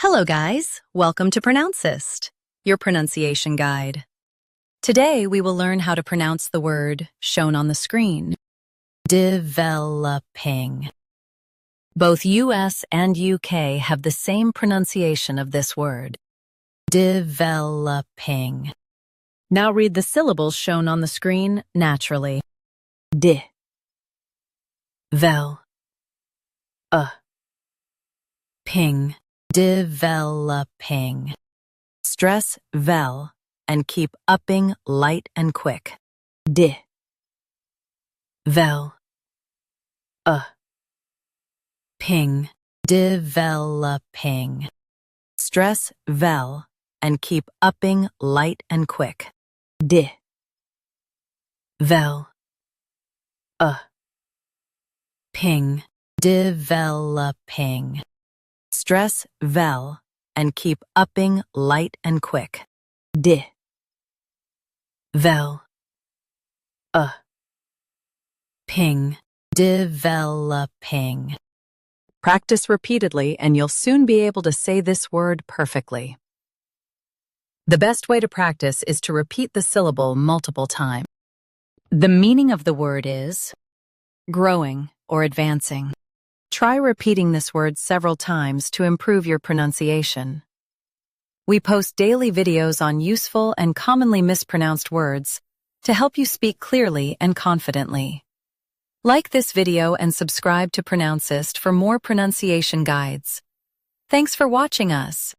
Hello guys, welcome to Pronouncist, your pronunciation guide. Today we will learn how to pronounce the word shown on the screen, developing. Both US and UK have the same pronunciation of this word, developing. Now read the syllables shown on the screen naturally. De, vel, ping. Developing. Stress vel and keep upping light and quick. De, vel, ping. Developing. Stress vel and keep upping light and quick. De, vel, ping. Developing. Stress vel and keep upping light and quick. De, vel, ping. Developing. Practice repeatedly and you'll soon be able to say this word perfectly. The best way to practice is to repeat the syllable multiple times. The meaning of the word is growing or advancing. Try repeating this word several times to improve your pronunciation. We post daily videos on useful and commonly mispronounced words to help you speak clearly and confidently. Like this video and subscribe to Pronouncist for more pronunciation guides. Thanks for watching us.